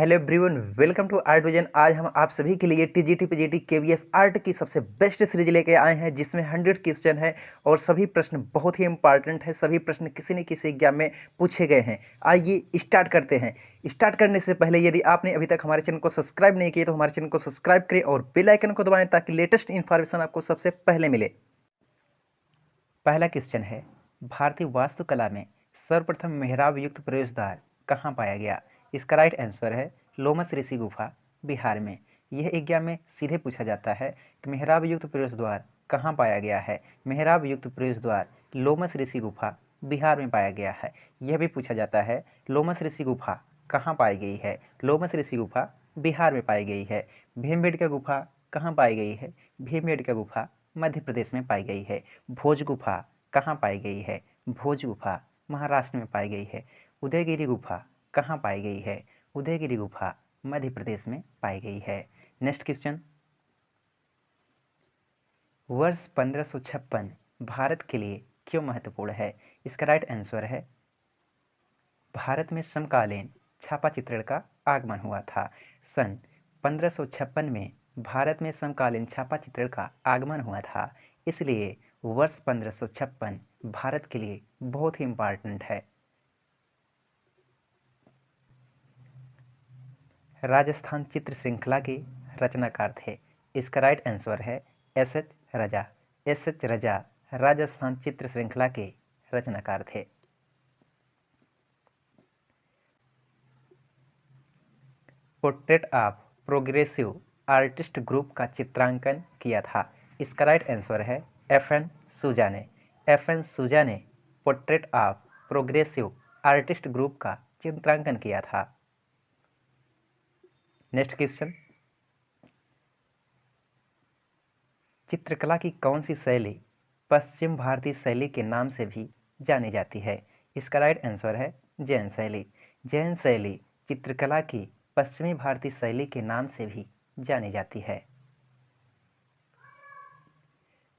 Hello everyone, welcome to Art Vision. आज हम आप सभी के लिए टीजीटी पीजीटी केवीएस आर्ट की सबसे बेस्ट सीरीज लेके आए हैं, जिसमें 100 क्वेश्चन है और सभी प्रश्न बहुत ही इंपॉर्टेंट है। सभी प्रश्न किसी न किसी एग्जाम में पूछे गए हैं। आइए स्टार्ट करते हैं। स्टार्ट करने से पहले यदि आपने अभी तक हमारे चैनल को सब्सक्राइब नहीं किया तो हमारे चैनल को सब्सक्राइब करें और बेल आइकन को दबाएं ताकि लेटेस्ट इन्फॉर्मेशन आपको सबसे पहले मिले। पहला क्वेश्चन है, भारतीय वास्तुकला में सर्वप्रथम मेहराब युक्त प्रवेश द्वार कहाँ पाया गया? इसका राइट आंसर है लोमस ऋषि गुफा, बिहार में। यह एग्जाम में सीधे पूछा जाता है कि मेहराब युक्त प्रवेश द्वार कहाँ पाया गया है। मेहराब युक्त प्रवेश द्वार लोमस ऋषि गुफा, बिहार में पाया गया है। यह भी पूछा जाता है लोमस ऋषि गुफा कहाँ पाई गई है। लोमस ऋषि गुफा बिहार में पाई गई है। भीमबेटका गुफा कहाँ पाई गई है? भीमबेटका गुफा मध्य प्रदेश में पाई गई है। भोज गुफा कहाँ पाई गई है? भोज गुफा महाराष्ट्र में पाई गई है। उदयगिरी गुफा कहाँ पाई गई है? उदयगिरी गुफा मध्य प्रदेश में पाई गई है। नेक्स्ट क्वेश्चन, वर्ष 1556 भारत के लिए क्यों महत्वपूर्ण है? इसका राइट आंसर है भारत में समकालीन छापा चित्रण का आगमन हुआ था। सन 1556 में भारत में समकालीन छापा चित्रण का आगमन हुआ था, इसलिए वर्ष 1556 भारत के लिए बहुत ही इम्पोर्टेंट है। राजस्थान चित्र श्रृंखला के रचनाकार थे। इसका राइट आंसर है एस.एच. रजा। एस.एच. रजा राजस्थान चित्र श्रृंखला के रचनाकार थे। Portrait of progressive artist group का चित्रांकन किया था। इसका राइट आंसर है एफ.एन. सूजा ने। एफ.एन. सूजा ने portrait of progressive artist group का चित्रांकन किया था। नेक्स्ट क्वेश्चन, चित्रकला की कौन सी शैली पश्चिम भारतीय शैली के नाम से भी जानी जाती है? इसका राइट आंसर है जैन शैली। जैन शैली चित्रकला की पश्चिमी भारतीय शैली के नाम से भी जानी जाती है।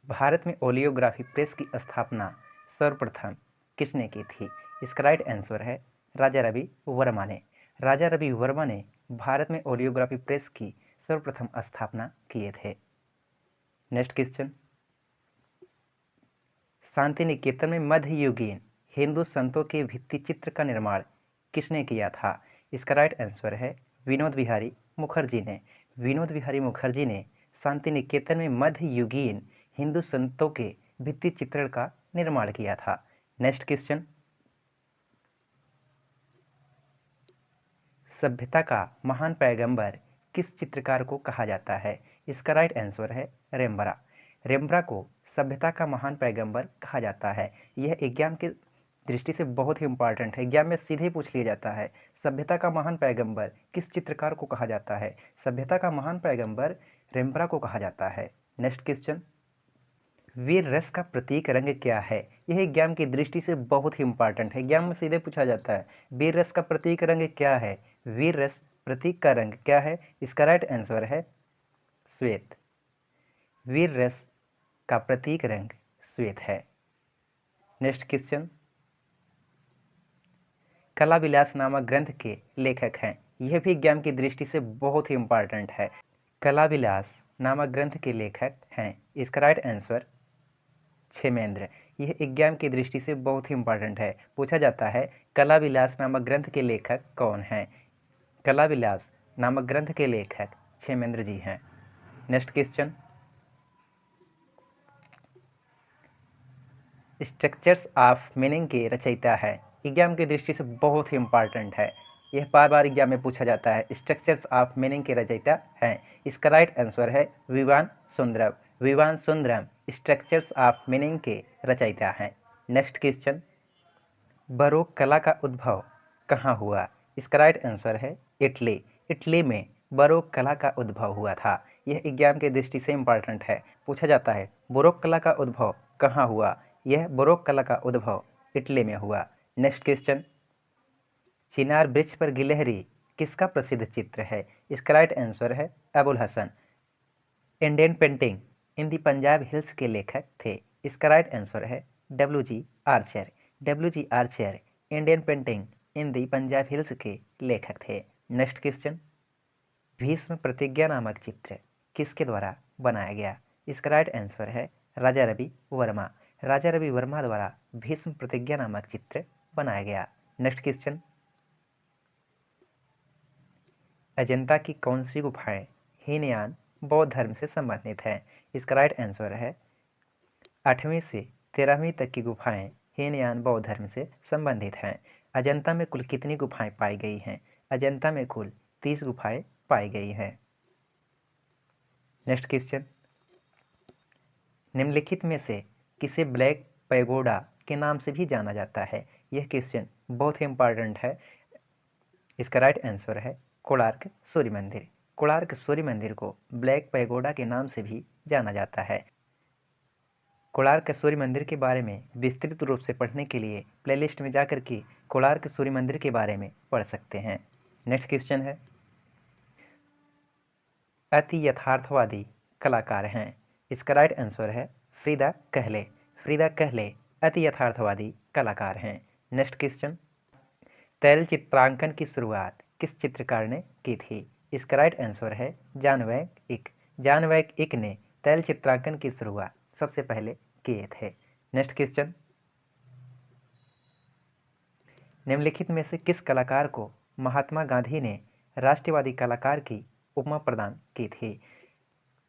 भारत में ओलियोग्राफी प्रेस की स्थापना सर्वप्रथम किसने की थी? इसका राइट आंसर है राजा रवि वर्मा ने। राजा रवि वर्मा ने भारत में ओलियोग्राफी प्रेस की सर्वप्रथम स्थापना किए थे। नेक्स्ट क्वेश्चन, शांति निकेतन में मध्ययुगीन हिंदू संतों के भित्ति चित्र का निर्माण किसने किया था? इसका राइट आंसर है विनोद बिहारी मुखर्जी ने। विनोद बिहारी मुखर्जी ने शांति निकेतन में मध्ययुगीन हिंदू संतों के भित्ति चित्रण का निर्माण किया था। नेक्स्ट क्वेश्चन, सभ्यता का महान पैगंबर किस चित्रकार को कहा जाता है? इसका राइट आंसर है रेम्ब्रा। रेम्ब्रा को सभ्यता का महान पैगंबर कहा जाता है। यह एग्जाम की दृष्टि से बहुत ही इंपॉर्टेंट है। एग्जाम में सीधे पूछ लिया जाता है सभ्यता का महान पैगंबर किस चित्रकार को कहा जाता है? सभ्यता का महान पैगंबर रेम्ब्रा को कहा जाता है। नेक्स्ट क्वेश्चन, वीर रस का प्रतीक रंग क्या है? यह एग्जाम की दृष्टि से बहुत ही इंपॉर्टेंट है। एग्जाम में सीधे पूछा जाता है वीर रस का प्रतीक रंग क्या है? वीर रस प्रतीक का रंग क्या है? इसका राइट आंसर है श्वेत। वीर रस का प्रतीक रंग श्वेत है। नेक्स्ट क्वेश्चन, कला विलास नामक ग्रंथ के लेखक हैं। यह भी एग्जाम की दृष्टि से बहुत ही इंपॉर्टेंट है। कला विलास नामक ग्रंथ के लेखक हैं। इसका राइट आंसर क्षेमेंद्र। यह एग्जाम की दृष्टि से बहुत ही इंपॉर्टेंट है। पूछा जाता है कला विलास नामक ग्रंथ के लेखक कौन हैं? कला विलास नामक ग्रंथ के लेखक क्षेमेंद्र जी हैं। Next question, structures of meaning के रचयिता है। एग्जाम की दृष्टि से बहुत ही इंपॉर्टेंट है। यह बार बार एग्जाम में पूछा जाता है स्ट्रक्चर्स ऑफ मीनिंग के रचयिता हैं। इसका राइट आंसर है Vivan Sundaram. Vivan Sundaram structures of meaning के रचयिता हैं। नेक्स्ट क्वेश्चन, बरोक कला का उद्भव कहाँ हुआ? इसका राइट आंसर है इटली। इटली में बरोक कला का उद्भव हुआ था। यह एग्जाम के दृष्टि से इंपॉर्टेंट है। पूछा जाता है बरोक कला का उद्भव कहाँ हुआ? यह बरोक कला का उद्भव इटली में हुआ। नेक्स्ट क्वेश्चन, चिनार वृक्ष पर गिलहरी किसका प्रसिद्ध चित्र है? इसका राइट आंसर है Abul Hasan. Indian painting in the Punjab hills के लेखक थे। इसका राइट आंसर है W G. Archer. W G. Archer Indian painting in the Punjab hills के लेखक थे। नेक्स्ट क्वेश्चन, भीष्म प्रतिज्ञा नामक चित्र किसके द्वारा बनाया गया? इसका राइट आंसर है राजा रवि वर्मा। राजा रवि वर्मा द्वारा भीष्म प्रतिज्ञा नामक चित्र बनाया गया। नेक्स्ट क्वेश्चन, अजंता की कौन सी गुफाएं हीनयान बौद्ध धर्म से संबंधित है? इसका राइट आंसर है 8वीं से 13वीं तक की गुफाएं हीनयान बौद्ध धर्म से संबंधित हैं। अजंता में कुल कितनी गुफाएं पाई गई हैं? अजंता में कुल 30 गुफाएं पाई गई हैं। नेक्स्ट क्वेश्चन, निम्नलिखित में से किसे ब्लैक पैगोडा के नाम से भी जाना जाता है? यह क्वेश्चन बहुत ही इंपॉर्टेंट है। इसका राइट आंसर है कोणार्क सूर्य मंदिर। कोणार्क सूर्य मंदिर को ब्लैक पैगोडा के नाम से भी जाना जाता है। कोणार्क सूर्य मंदिर के बारे में विस्तृत रूप से पढ़ने के लिए प्लेलिस्ट में जाकर के कोणार्क सूर्य मंदिर के बारे में पढ़ सकते हैं। नेक्स्ट क्वेश्चन है, अति यथार्थवादी कलाकार हैं? इसका राइट आंसर है फ्रीदा कहले। फ्रीदा कहले अति यथार्थवादी कलाकार हैं। नेक्स्ट क्वेश्चन, तैल चित्रांकन की शुरुआत किस चित्रकार ने की थी? इसका राइट आंसर है जॉन वैन इक। जॉन वैन इक ने तैल चित्रांकन की शुरुआत सबसे पहले किए थे। नेक्स्ट क्वेश्चन, निम्नलिखित में से किस कलाकार को महात्मा गांधी ने राष्ट्रवादी कलाकार की उपमा प्रदान की थी?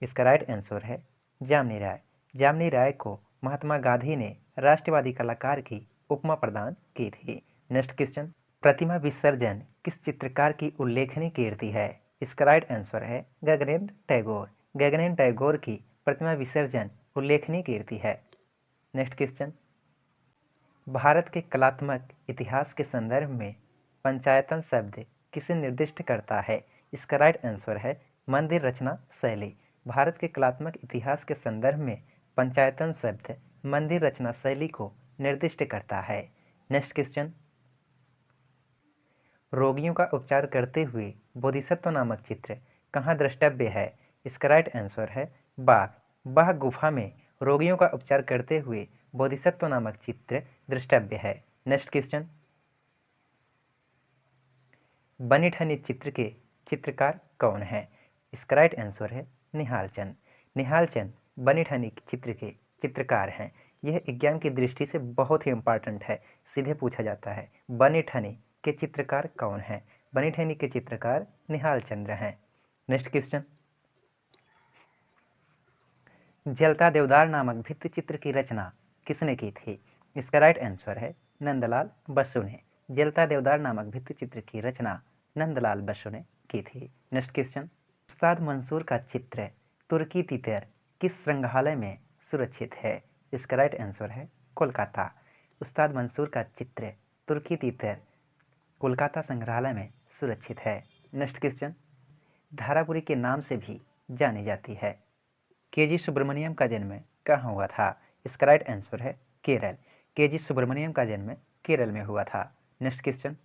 इसका राइट आंसर है जामनी राय। जामनी राय को महात्मा गांधी ने राष्ट्रवादी कलाकार की उपमा प्रदान की थी। नेक्स्ट क्वेश्चन, प्रतिमा विसर्जन किस चित्रकार की उल्लेखनीय कीर्ति है? इसका राइट आंसर है गगनेंद्र टैगोर। गगनेंद्र टैगोर की प्रतिमा विसर्जन उल्लेखनीय कीर्ति है। नेक्स्ट क्वेश्चन, भारत के कलात्मक इतिहास के संदर्भ में पंचायतन शब्द किसे निर्दिष्ट करता है? इसका राइट आंसर है मंदिर रचना शैली। भारत के कलात्मक इतिहास के संदर्भ में पंचायतन शब्द मंदिर रचना शैली को निर्दिष्ट करता है। नेक्स्ट क्वेश्चन, रोगियों का उपचार करते हुए बोधिसत्व नामक चित्र कहाँ द्रष्टव्य है? इसका राइट आंसर है बाघ। बाघ गुफा में रोगियों का उपचार करते हुए बोधिसत्व नामक चित्र द्रष्टव्य है। नेक्स्ट क्वेश्चन, बनी ठनी चित्र के चित्रकार कौन है? इसका राइट आंसर है निहाल चंद। निहाल चंद बनी ठनी चित्र के चित्रकार हैं। यह एग्जाम की दृष्टि से बहुत ही इंपॉर्टेंट है, सीधे पूछा जाता है बनी ठनी के चित्रकार कौन हैं? बनी ठनी के चित्रकार निहाल चंद्र हैं। नेक्स्ट क्वेश्चन, जलता देवदार नामक भित्ति चित्र की रचना किसने की थी? इसका राइट आंसर है नंदलाल बसु ने। जलता देवदार नामक भित्ति चित्र की रचना नंदलाल बसु ने की थी। नेक्स्ट क्वेश्चन, उस्ताद मंसूर का चित्र तुर्की तितर किस संग्रहालय में सुरक्षित है? इसका राइट आंसर है कोलकाता। उस्ताद मंसूर का चित्र तुर्की तितर कोलकाता संग्रहालय में सुरक्षित है। नेक्स्ट क्वेश्चन, धारापुरी के नाम से भी जानी जाती है। के.जी. सुब्रमण्यम का जन्म कहाँ हुआ था? इसका राइट आंसर है केरल। के.जी. सुब्रमण्यम का जन्म केरल में हुआ था। नेक्स्ट क्वेश्चन,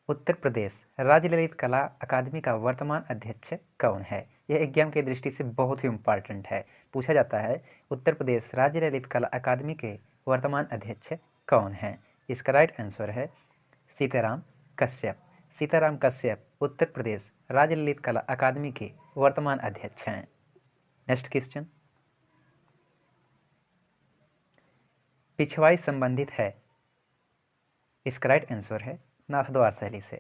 उत्तर प्रदेश राज्य ललित कला अकादमी का वर्तमान अध्यक्ष कौन है? यह एग्जाम की दृष्टि से बहुत ही इंपॉर्टेंट है, पूछा जाता है उत्तर प्रदेश राज्य ललित कला अकादमी के वर्तमान अध्यक्ष कौन हैं? इसका राइट आंसर है सीताराम कश्यप। सीताराम कश्यप उत्तर प्रदेश राज्य ललित कला अकादमी के वर्तमान अध्यक्ष हैं। नेक्स्ट क्वेश्चन, पिछवाई संबंधित है? इसका राइट आंसर है नाथद्वार शैली से।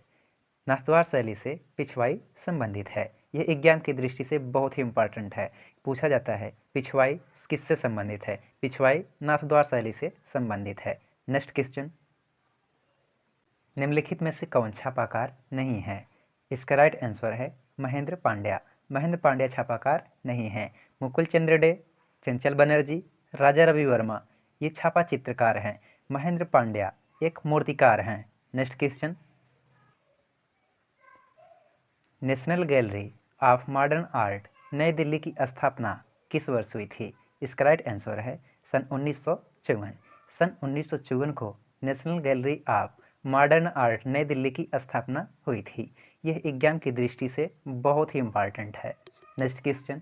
नाथद्वार शैली से पिछवाई संबंधित है। यह एग्जाम की दृष्टि से बहुत ही इंपॉर्टेंट है, पूछा जाता है पिछवाई किससे संबंधित है? पिछवाई नाथद्वार शैली से संबंधित है। नेक्स्ट क्वेश्चन, निम्नलिखित में से कौन छापाकार नहीं है? इसका राइट आंसर है महेंद्र पांड्या। महेंद्र पांड्या छापाकार नहीं है। मुकुल चंद्र डे, चंचल बनर्जी, राजा रवि वर्मा ये छापा चित्रकार हैं। महेंद्र पांड्या एक मूर्तिकार हैं। Next question, national gallery of modern art नई दिल्ली की स्थापना किस वर्ष हुई थी? इसका राइट आंसर है सन 1954। सन 1954 को national gallery of modern art नई दिल्ली की स्थापना हुई थी। यह एग्जाम की दृष्टि से बहुत ही इंपॉर्टेंट है। नेक्स्ट क्वेश्चन,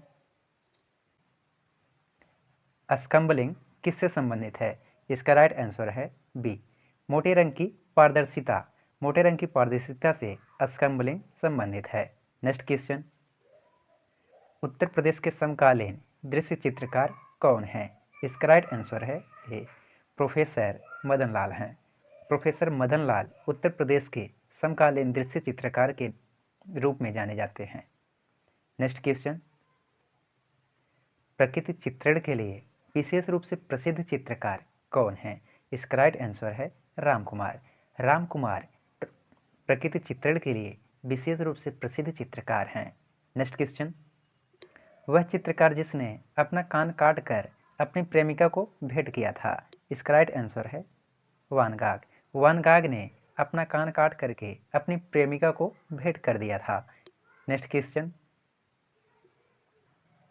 स्कम्बलिंग किससे संबंधित है? इसका राइट आंसर है बी। मोटे रंग की पारदर्शिता मोटे रंग की पारदर्शिता से स्कम्बलिंग संबंधित है। नेक्स्ट क्वेश्चन, उत्तर प्रदेश के समकालीन दृश्य चित्रकार कौन है? इसका राइट आंसर है ए, प्रोफेसर मदन लाल हैं। प्रोफेसर मदन लाल उत्तर प्रदेश के समकालीन दृश्य चित्रकार के रूप में जाने जाते हैं। नेक्स्ट क्वेश्चन, प्रकृति चित्रण के लिए विशेष रूप से प्रसिद्ध चित्रकार कौन है? इसका राइट आंसर है राम कुमार। राम कुमार प्रकृति चित्रण के लिए विशेष रूप से प्रसिद्ध चित्रकार हैं। नेक्स्ट क्वेश्चन, वह चित्रकार जिसने अपना कान काट कर अपनी प्रेमिका को भेंट किया था। इसका राइट आंसर है वान गाग। वान गाग ने अपना कान काट करके अपनी प्रेमिका को भेंट कर दिया था। नेक्स्ट क्वेश्चन,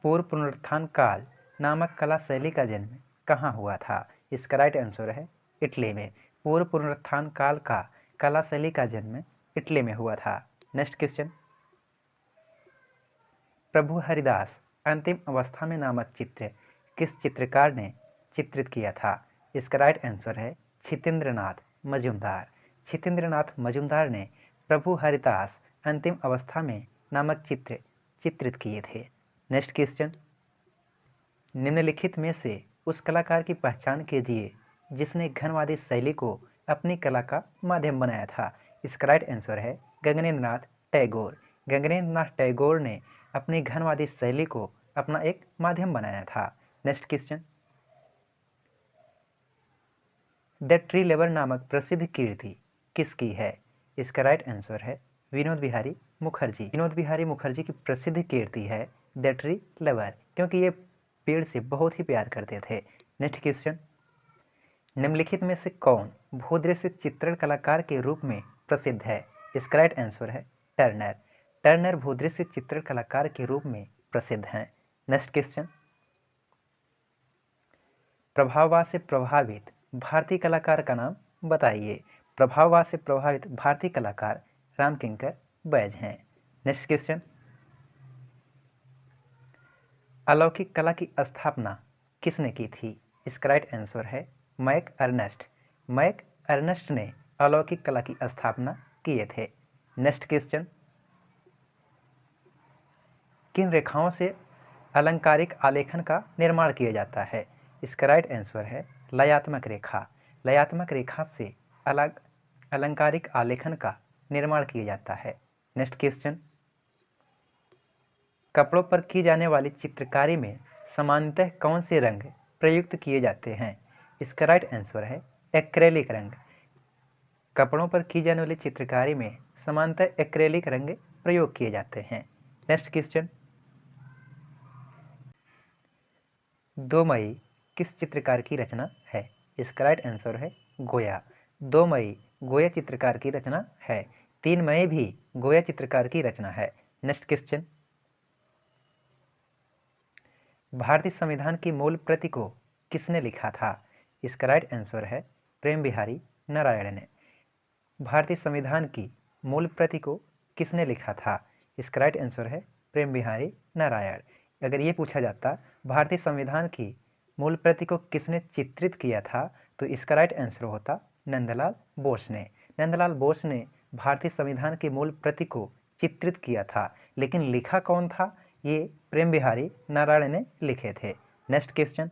पूर्व पुनरुत्थान काल नामक कला शैली का जन्म कहाँ हुआ था? इसका राइट आंसर है इटली में। पूर्व पुनरुत्थान काल का कला शैली का जन्म इटली में हुआ था। नेक्स्ट क्वेश्चन, प्रभु हरिदास अंतिम अवस्था में नामक चित्र किस चित्रकार ने चित्रित किया था? इसका राइट आंसर है छितेंद्रनाथ मजूमदार। छितेंद्रनाथ मजूमदार ने प्रभु हरिदास अंतिम अवस्था में नामक चित्र चित्रित किए थे। नेक्स्ट क्वेश्चन, निम्नलिखित में से उस कलाकार की पहचान कीजिए जिसने घनवादी शैली को अपनी कला का माध्यम बनाया था। इसका राइट आंसर है गगनेंद्र नाथ टैगोर। गगनेंद्र नाथ टैगोर ने अपनी घनवादी शैली को अपना एक माध्यम बनाया था। नेक्स्ट क्वेश्चन, द ट्री लेवर नामक प्रसिद्ध कृति किसकी है? इसका राइट आंसर है विनोद बिहारी मुखर्जी। विनोद बिहारी मुखर्जी की प्रसिद्ध कृति है द ट्री लेवर, क्योंकि ये पेड़ से बहुत ही प्यार करते थे। नेक्स्ट क्वेश्चन, निम्नलिखित में से कौन भूदृश्य चित्रण कलाकार के रूप में प्रसिद्ध है? इसका राइट आंसर है टर्नर। टर्नर भूदृश्य चित्रण कलाकार के रूप में प्रसिद्ध हैं। नेक्स्ट क्वेश्चन, प्रभाववाद से प्रभावित भारतीय कलाकार का नाम बताइए। प्रभाववाद से प्रभावित भारतीय कलाकार रामकिंकर बैज हैं। नेक्स्ट क्वेश्चन, अलौकिक कला की स्थापना किसने की थी? इसका राइट आंसर है मैक अर्नेस्ट। मैक अर्नेस्ट ने अलौकिक कला की स्थापना किए थे। नेक्स्ट क्वेश्चन, किन रेखाओं से अलंकारिक आलेखन का निर्माण किया जाता है? इसका राइट आंसर है लयात्मक रेखा। लयात्मक रेखा से अलंकारिक आलेखन का निर्माण किया जाता है। नेक्स्ट क्वेश्चन, कपड़ों पर की जाने वाली चित्रकारी में सामान्यतः कौन से रंग प्रयुक्त किए जाते हैं? इसका राइट आंसर है एक्रेलिक रंग। कपड़ों पर की जाने वाली चित्रकारी में सामान्यतः एक्रेलिक रंग प्रयोग किए जाते हैं। नेक्स्ट क्वेश्चन, 2 मई किस चित्रकार की रचना है? इसका राइट आंसर है गोया। 2 मई गोया चित्रकार की रचना है। 3 मई भी गोया चित्रकार की रचना है। नेक्स्ट क्वेश्चन, भारतीय संविधान की मूल प्रति को किसने लिखा था? इसका राइट आंसर है प्रेम बिहारी नारायण ने। भारतीय संविधान की मूल प्रति को किसने लिखा था? इसका राइट आंसर है प्रेम बिहारी नारायण। अगर ये पूछा जाता भारतीय संविधान की मूल प्रति को किसने चित्रित किया था, तो इसका राइट आंसर होता नंदलाल बोस ने। नंदलाल बोस ने भारतीय संविधान की मूल प्रति को चित्रित किया था, लेकिन लिखा कौन था? ये प्रेम बिहारी नारायण ने लिखे थे। नेक्स्ट क्वेश्चन,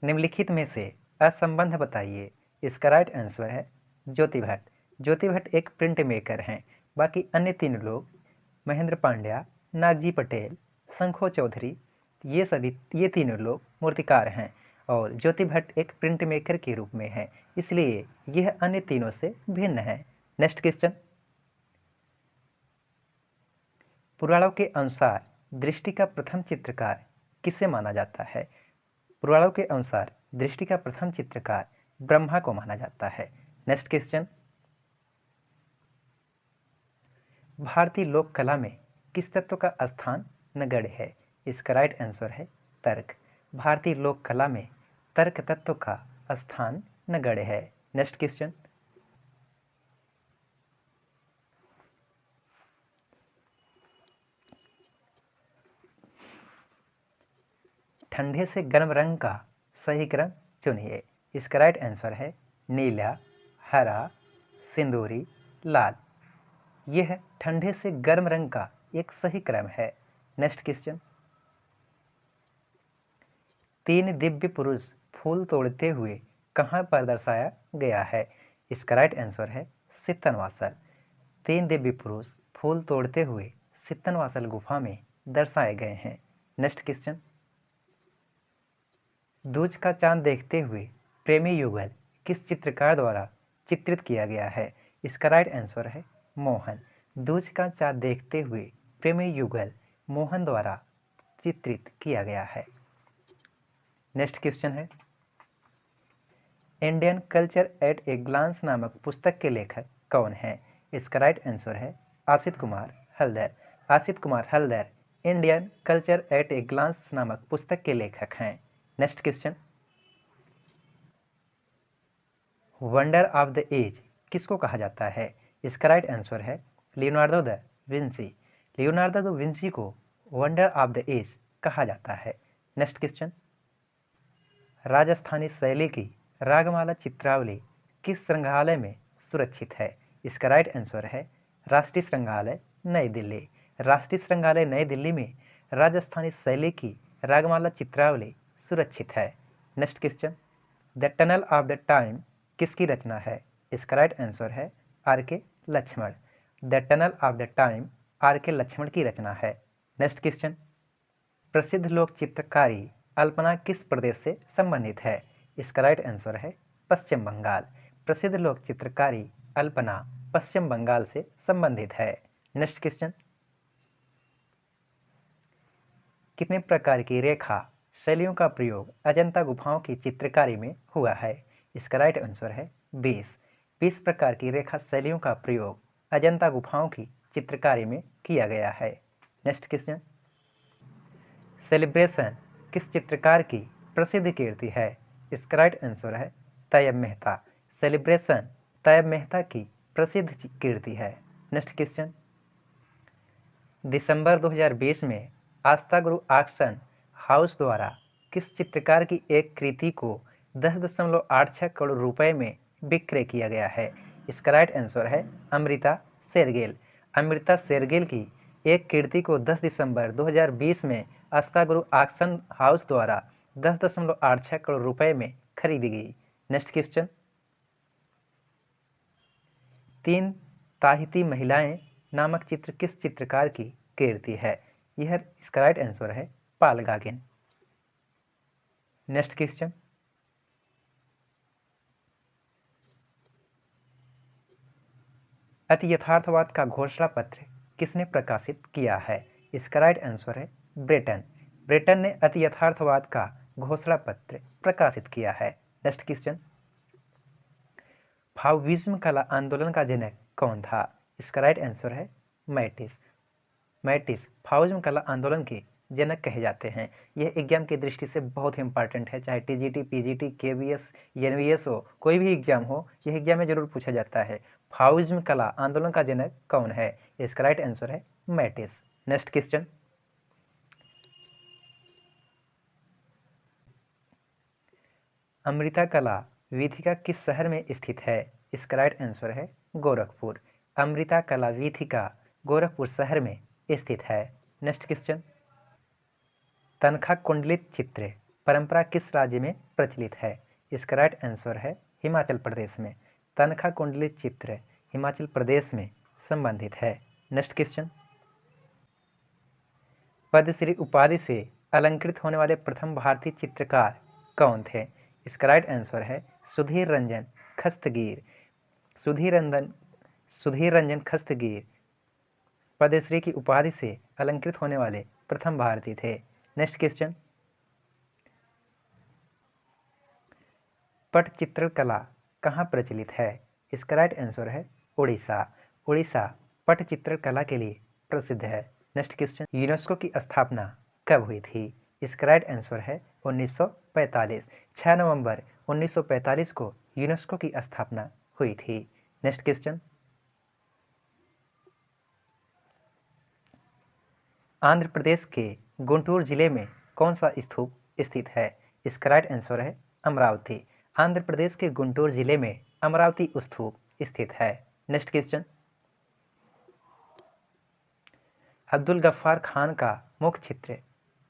निम्नलिखित में से असंबंध बताइए। इसका राइट आंसर है ज्योति भट्ट। ज्योति भट्ट एक प्रिंट मेकर हैं। बाकी अन्य 3 लोग महेंद्र पांड्या, नागजी पटेल, शंखो चौधरी, ये 3 लोग मूर्तिकार हैं और ज्योति भट्ट एक प्रिंट मेकर के रूप में है, इसलिए यह अन्य तीनों से भिन्न है। नेक्स्ट क्वेश्चन, पुराणों के अनुसार दृष्टि का प्रथम चित्रकार किसे माना जाता है? पुराणों के अनुसार दृष्टि का प्रथम चित्रकार ब्रह्मा को माना जाता है। नेक्स्ट क्वेश्चन, भारतीय लोक कला में किस तत्व का स्थान नगण्य है? इसका राइट आंसर है तर्क। भारतीय लोक कला में तर्क तत्व का स्थान नगण्य है। नेक्स्ट क्वेश्चन, ठंडे से गर्म रंग का सही क्रम चुनिए। इसका राइट आंसर है नीला, हरा, सिंदूरी, लाल। यह ठंडे से गर्म रंग का एक सही क्रम है। नेक्स्ट क्वेश्चन, 3 दिव्य पुरुष फूल तोड़ते हुए कहाँ पर दर्शाया गया है? इसका राइट आंसर है सित्तनवासल। 3 दिव्य पुरुष फूल तोड़ते हुए सित्तनवासल गुफा में दर्शाए गए हैं। नेक्स्ट क्वेश्चन, दूज का चांद देखते हुए प्रेमी युगल किस चित्रकार द्वारा चित्रित किया गया है? इसका राइट आंसर है मोहन। दूज का चांद देखते हुए प्रेमी युगल मोहन द्वारा चित्रित किया गया है। नेक्स्ट क्वेश्चन है, Indian culture at a glance नामक पुस्तक के लेखक कौन है? इसका राइट आंसर है Asit Kumar Haldar. Asit Kumar Haldar Indian culture at a glance नामक पुस्तक के लेखक हैं। Next question, wonder of the age किसको कहा जाता है? इसका राइट आंसर है Leonardo da Vinci. Leonardo da Vinci को वंडर ऑफ द एज कहा जाता है। नेक्स्ट क्वेश्चन, राजस्थानी शैली की रागमाला चित्रावली किस संग्रहालय में सुरक्षित है? इसका राइट आंसर है राष्ट्रीय संग्रहालय नई दिल्ली। राष्ट्रीय संग्रहालय नई दिल्ली में राजस्थानी शैली की रागमाला चित्रावली सुरक्षित है। Next question, the tunnel of the time किसकी रचना है? इसका राइट आंसर है R K Laxman. The tunnel of the time R K Laxman की रचना है। नेक्स्ट क्वेश्चन, प्रसिद्ध लोक चित्रकारी अल्पना किस प्रदेश से संबंधित है? इसका राइट आंसर है पश्चिम बंगाल। प्रसिद्ध लोक चित्रकारी अल्पना पश्चिम बंगाल से संबंधित है। नेक्स्ट क्वेश्चन, कितने प्रकार की रेखा शैलियों का प्रयोग अजंता गुफाओं की चित्रकारी में हुआ है? इसका राइट आंसर है 20। 20 प्रकार की रेखा शैलियों का प्रयोग अजंता गुफाओं की चित्रकारी में किया गया है। नेक्स्ट क्वेश्चन, सेलिब्रेशन किस चित्रकार की प्रसिद्ध कीर्ति है? इसका राइट आंसर है तैयब मेहता। सेलिब्रेशन तैयब मेहता की प्रसिद्ध कीर्ति है। नेक्स्ट क्वेश्चन, दिसंबर 2020 में आस्था गुरु ऑक्शन हाउस द्वारा किस चित्रकार की एक कृति को 10.86 करोड़ रुपए में विक्रय किया गया है? इसका राइट आंसर है अमृता शेरगिल। अमृता शेरगिल की एक कृति को 10 दिसंबर 2020 में आस्था गुरु ऑक्शन हाउस द्वारा 10.86 करोड़ रुपए में खरीदी गई। नेक्स्ट क्वेश्चन, 3 ताहिती महिलाएं नामक चित्र किस चित्रकार की कीर्ति है? यह इसका राइट आंसर है पाल गागिन। नेक्स्ट क्वेश्चन, अति यथार्थवाद का घोषणा पत्र किसने प्रकाशित किया है? इसका राइट आंसर है ब्रेटन। ब्रेटन ने अति यथार्थवाद का घोषणा पत्र प्रकाशित किया है। नेक्स्ट क्वेश्चन, फाउविज्म कला आंदोलन का जनक कौन था? इसका राइट आंसर है मैटिस। मैटिस फाउविज्म कला आंदोलन के जनक कहे जाते हैं। यह एग्जाम की दृष्टि से बहुत ही इंपॉर्टेंट है, चाहे टीजीटी, पीजीटी, केवीएस, एनवीएस हो, कोई भी एग्जाम हो, यह एग्जाम में जरूर पूछा जाता है। फाउविज्म कला आंदोलन का जनक कौन है? इसका राइट आंसर है मैटिस। नेक्स्ट क्वेश्चन, अमृता कला वीथिका किस शहर में स्थित है? इसका राइट आंसर है गोरखपुर। अमृता कला वीथिका गोरखपुर शहर में स्थित है। नेक्स्ट क्वेश्चन, तनखा कुंडलित चित्र परंपरा किस राज्य में प्रचलित है? इसका राइट आंसर है हिमाचल प्रदेश में। तनखा कुंडलित चित्र हिमाचल प्रदेश में संबंधित है। नेक्स्ट क्वेश्चन, पद्मश्री उपाधि से अलंकृत होने वाले प्रथम भारतीय चित्रकार कौन थे? इसका राइट आंसर है सुधीर रंजन खस्तगीर। सुधीर रंजन खस्तगीर पद्मश्री की उपाधि से अलंकृत होने वाले प्रथम भारतीय थे। नेक्स्ट क्वेश्चन, पट चित्रकला कहाँ प्रचलित है? इसका राइट आंसर है उड़ीसा। उड़ीसा पट चित्रकला के लिए प्रसिद्ध है। नेक्स्ट क्वेश्चन, यूनेस्को की स्थापना कब हुई थी? इसका राइट आंसर है 1945। 6 नवंबर 1945 को यूनेस्को की स्थापना हुई थी। नेक्स्ट क्वेश्चन, आंध्र प्रदेश के गुंटूर जिले में कौन सा स्तूप स्थित है? इसका राइट आंसर है अमरावती। आंध्र प्रदेश के गुंटूर जिले में अमरावती स्तूप स्थित है? नेक्स्ट क्वेश्चन, अब्दुल गफ्फार खान का मुख्य चित्र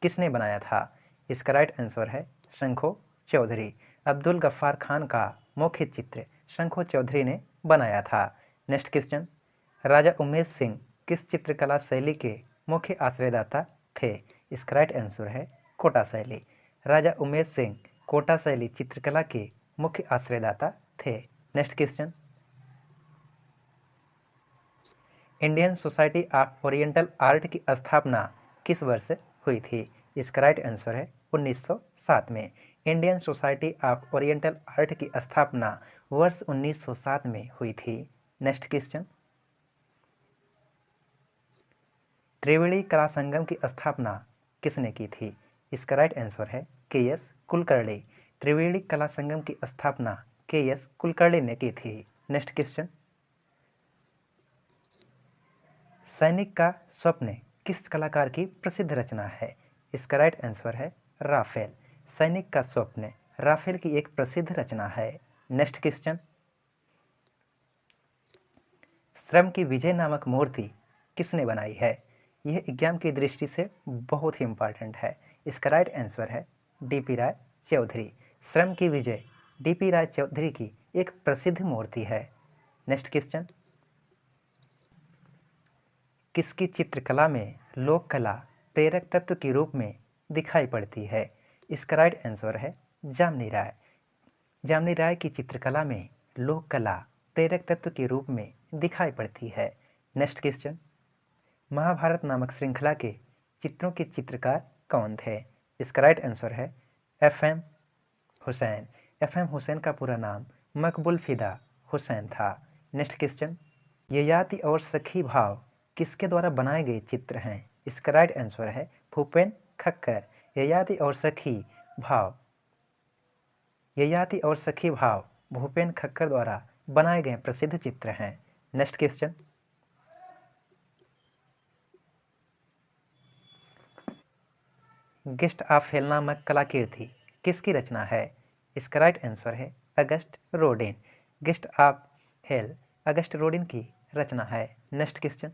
किसने बनाया था? इसका राइट आंसर है शंखो चौधरी। अब्दुल गफ्फार खान का मुख्य चित्र शंखो चौधरी ने बनाया था। नेक्स्ट क्वेश्चन, राजा उमेश सिंह किस चित्रकला शैली के मुख्य आश्रयदाता थे? इसका राइट आंसर है कोटा शैली। राजा उमेश सिंह कोटा शैली चित्रकला के मुख्य आश्रयदाता थे। Next question, Indian society of oriental art की स्थापना किस वर्ष हुई थी? इसका राइट आंसर है 1907 में। Indian society of oriental art की स्थापना वर्ष 1907 में हुई थी। नेक्स्ट क्वेश्चन, त्रिवेणी कला संगम की स्थापना किसने की थी? इसका राइट आंसर है के.एस. कुलकर्णी। त्रिवेणी कला संगम की स्थापना के.एस. कुलकर्णी ने की थी। नेक्स्ट क्वेश्चन, सैनिक का स्वप्न किस कलाकार की प्रसिद्ध रचना है? इसका राइट आंसर है राफेल। सैनिक का स्वप्न राफेल की एक प्रसिद्ध रचना है। नेक्स्ट क्वेश्चन, श्रम की विजय नामक मूर्ति किसने बनाई है? यह एग्जाम की दृष्टि से बहुत ही इंपॉर्टेंट है। इसका राइट आंसर है डी.पी. राय चौधरी। श्रम की विजय डी.पी. राय चौधरी की एक प्रसिद्ध मूर्ति है। नेक्स्ट क्वेश्चन, किसकी चित्रकला में लोक कला प्रेरक तत्व के रूप में दिखाई पड़ती है? इसका राइट आंसर है जामनी राय। जामनी राय की चित्रकला में लोक कला प्रेरक तत्व के रूप में दिखाई पड़ती है। नेक्स्ट क्वेश्चन, महाभारत नामक श्रृंखला के चित्रों के चित्रकार कौन थे? इसका राइट आंसर है एफ.एम. हुसैन। एफ.एम. हुसैन का पूरा नाम मकबूल फिदा हुसैन था। नेक्स्ट क्वेश्चन, ययाति और सखी भाव किसके द्वारा बनाए गए चित्र हैं? इसका राइट आंसर है भूपेन खक्कर। ययाति और सखी भाव भूपेन खक्कर द्वारा बनाए गए प्रसिद्ध चित्र हैं। Next question, guest of hell नामक कलाकृति किसकी रचना है? इसका राइट आंसर है August Rodin. Guest of hell August Rodin की रचना है। नेक्स्ट क्वेश्चन,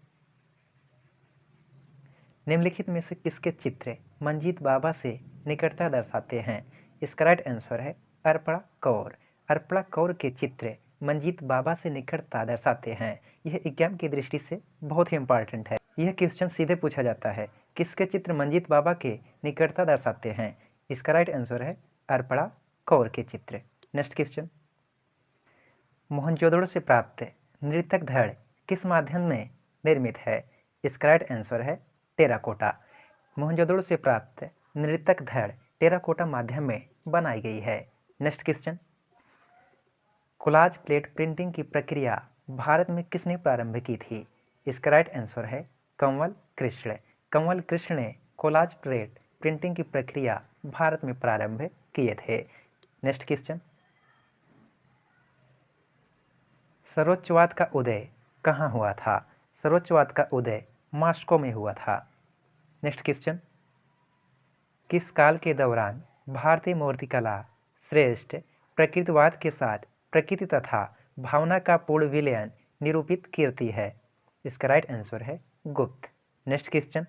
निम्नलिखित में से किसके चित्र मंजीत बाबा से निकटता दर्शाते हैं? इसका राइट आंसर है अर्पणा कौर। अर्पणा कौर के चित्र मंजीत बाबा से निकटता दर्शाते हैं। यह एग्जाम की दृष्टि से बहुत ही इंपॉर्टेंट है। यह क्वेश्चन सीधे पूछा जाता है, किसके चित्र मंजीत बाबा के निकटता दर्शाते हैं? इसका राइट आंसर है अर्पणा कौर के चित्र। नेक्स्ट क्वेश्चन, मोहनजोदड़ो से प्राप्त नृतक धड़ किस माध्यम में निर्मित है? इसका राइट आंसर है टेराकोटा। मोहनजोदड़ो से प्राप्त नृतक धड़ टेराकोटा माध्यम में बनाई गई है। Next question, collage plate printing की प्रक्रिया भारत में किसने प्रारंभ की थी? इसका राइट आंसर है कंवल कृष्ण। कंवल कृष्ण ने कोलाज प्लेट प्रिंटिंग की प्रक्रिया भारत में प्रारंभ किए थे। नेक्स्ट क्वेश्चन, सर्वोच्चवाद का उदय कहाँ हुआ था? सर्वोच्चवाद का उदय मॉस्को में हुआ था। नेक्स्ट क्वेश्चन, किस काल के दौरान भारतीय मूर्तिकला श्रेष्ठ प्रकृतिवाद के साथ प्रकृति तथा भावना का पूर्ण विलयन निरूपित करती है? इसका राइट आंसर है गुप्त। नेक्स्ट क्वेश्चन,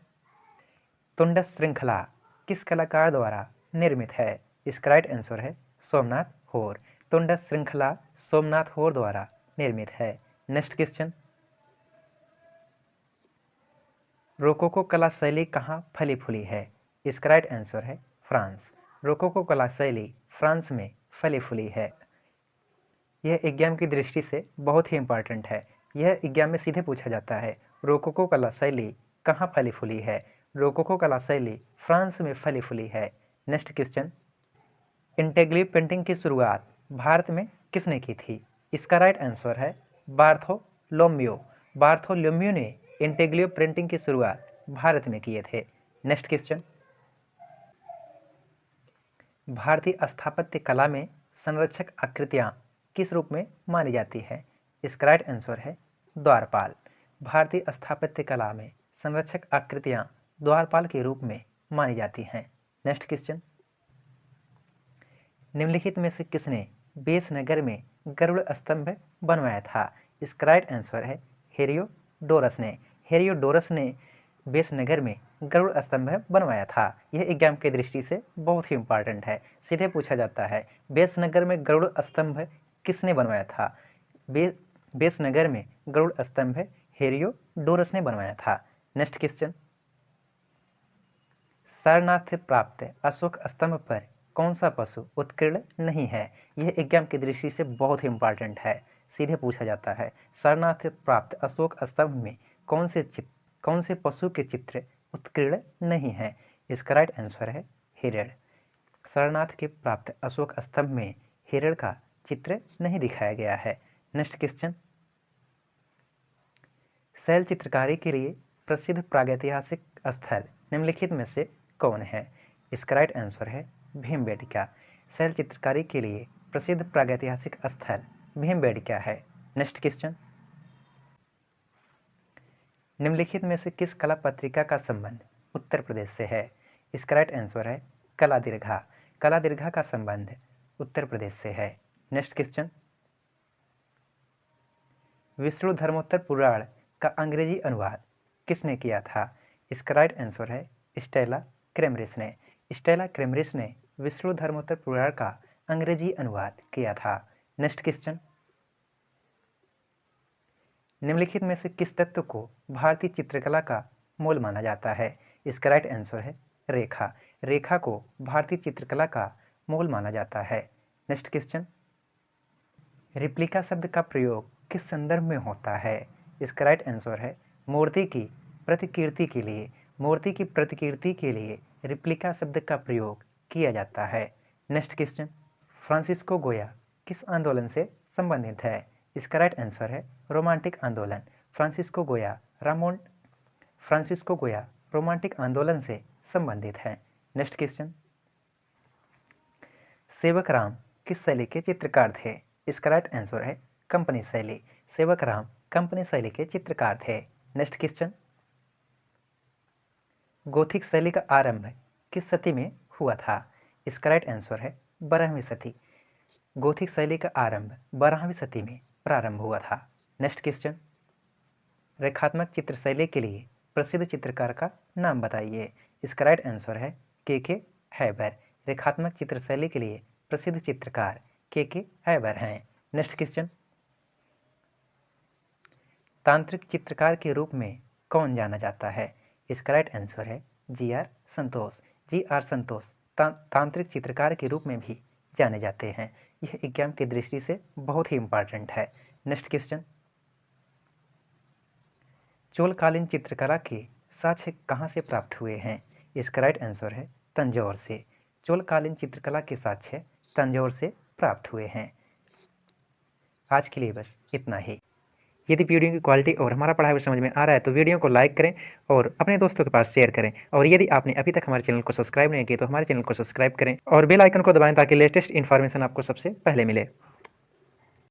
तुंडस श्रृंखला किस कलाकार द्वारा निर्मित है? इसका राइट आंसर है सोमनाथ होर। तुंडस श्रृंखला सोमनाथ होर द्वारा निर्मित है। नेक्स्ट क्वेश्चन, रोकोको कला शैली कहाँ फली फूली है? इसका राइट आंसर है फ्रांस। रोकोको कला शैली फ्रांस में फली फूली है। यह एग्जाम की दृष्टि से बहुत ही इंपॉर्टेंट है। यह एग्जाम में सीधे पूछा जाता है, रोकोको कला शैली कहाँ फली फूली है? रोकोको कला शैली फ्रांस में फली फूली है। नेक्स्ट क्वेश्चन, इंटेग्लिव पेंटिंग की शुरुआत भारत में किसने की थी? इसका राइट आंसर है बार्थोलोम्यू। बार्थोलोम्यू ने इंटेग्लिव प्रिंटिंग की शुरुआत भारत में किए थे। नेक्स्ट क्वेश्चन, भारतीय स्थापत्य कला में संरक्षक आकृतियाँ किस रूप में मानी जाती है? इसका राइट आंसर है द्वारपाल। भारतीय स्थापत्य कला में संरक्षक आकृतियाँ द्वारपाल के रूप में मानी जाती हैं। नेक्स्ट क्वेश्चन, निम्नलिखित में से किसने बेसनगर में गरुड़ स्तंभ बनवाया था? इसका राइट आंसर है हेरोडोटस ने। हेरोडोटस ने बेसनगर में गरुड़ स्तंभ बनवाया था। यह एग्जाम की दृष्टि से बहुत ही इंपॉर्टेंट है, सीधे पूछा जाता है बेसनगर में गरुड़ स्तंभ किसने बनवाया था? बेसनगर में गरुड़ स्तंभ हेरोडोटस ने बनवाया था। नेक्स्ट क्वेश्चन, सारनाथ प्राप्त अशोक स्तंभ पर कौन सा पशु उत्कीर्ण नहीं है? यह एग्जाम की दृष्टि से बहुत ही इंपॉर्टेंट है, सीधे पूछा जाता है सारनाथ प्राप्त अशोक स्तंभ में कौन से पशु के चित्र उत्कीर्ण नहीं है? इसका राइट आंसर है हिरण। सारनाथ के प्राप्त अशोक स्तंभ में हिरण का चित्र नहीं दिखाया गया है। नेक्स्ट क्वेश्चन, शैल चित्रकारी के लिए प्रसिद्ध प्रागैतिहासिक स्थल निम्नलिखित में से कौन है? इसका राइट आंसर है भीमबेटका। शैल चित्रकारी के लिए प्रसिद्ध प्रागैतिहासिक स्थल भीमबेटका है। नेक्स्ट क्वेश्चन, निम्नलिखित में से किस कला पत्रिका का संबंध उत्तर प्रदेश से है? इसका राइट आंसर है कला दीर्घा। कला दीर्घा का संबंध उत्तर प्रदेश से है। नेक्स्ट क्वेश्चन, विष्णु धर्मोत्तर पुराण का अंग्रेजी अनुवाद किसने किया था? इसका राइट आंसर है स्टेला क्रेमरिस ने। स्टेला क्रेमरिस ने विष्णु धर्मोत्तर पुराण का अंग्रेजी अनुवाद किया था। नेक्स्ट क्वेश्चन, निम्नलिखित में से किस तत्व को भारतीय चित्रकला का मूल माना जाता है? इसका राइट आंसर है रेखा। रेखा को भारतीय चित्रकला का मूल माना जाता है। नेक्स्ट क्वेश्चन, रिप्लिका शब्द का प्रयोग किस संदर्भ में होता है? इसका राइट आंसर है मूर्ति की प्रतिकृति के लिए। मूर्ति की प्रतिकृति के लिए रिप्लिका शब्द का प्रयोग किया जाता है। नेक्स्ट क्वेश्चन, फ्रांसिस्को गोया किस आंदोलन से संबंधित है? इसका राइट आंसर है रोमांटिक आंदोलन। फ्रांसिस्को गोया रोमांटिक आंदोलन से संबंधित है। नेक्स्ट क्वेश्चन, सेवक राम किस शैली के चित्रकार थे? इसका राइट आंसर है कंपनी शैली। सेवक राम कंपनी शैली के चित्रकार थे। नेक्स्ट क्वेश्चन, गोथिक शैली का आरंभ किस सदी में हुआ था? इसका राइट आंसर है 12वीं सदी। गोथिक शैली का आरंभ 12वीं सदी में प्रारंभ हुआ था। नेक्स्ट क्वेश्चन, रेखात्मक चित्र शैली के लिए प्रसिद्ध चित्रकार का नाम बताइए। इसका राइट आंसर है के हैबर। रेखात्मक चित्र शैली के लिए प्रसिद्ध चित्रकार के हैबर हैं। नेक्स्ट क्वेश्चन, तांत्रिक चित्रकार के रूप में कौन जाना जाता है? इसका राइट आंसर है जी.आर. संतोष। जी.आर. संतोष तांत्रिक चित्रकार के रूप में भी जाने जाते हैं। यह एग्जाम की दृष्टि से बहुत ही इंपॉर्टेंट है। नेक्स्ट क्वेश्चन, चोलकालीन चित्रकला के साक्ष्य कहाँ से प्राप्त हुए हैं? इसका राइट आंसर है तंजौर से। चोलकालीन चित्रकला के साक्ष्य तंजौर से प्राप्त हुए हैं। आज के लिए बस इतना ही। यदि वीडियो की क्वालिटी और हमारा पढ़ाई हुआ समझ में आ रहा है तो वीडियो को लाइक करें और अपने दोस्तों के पास शेयर करें। और यदि आपने अभी तक हमारे चैनल को सब्सक्राइब नहीं किया तो हमारे चैनल को सब्सक्राइब करें और बेल आइकन को दबाएं ताकि लेटेस्ट इन्फॉर्मेशन आपको सबसे पहले मिले।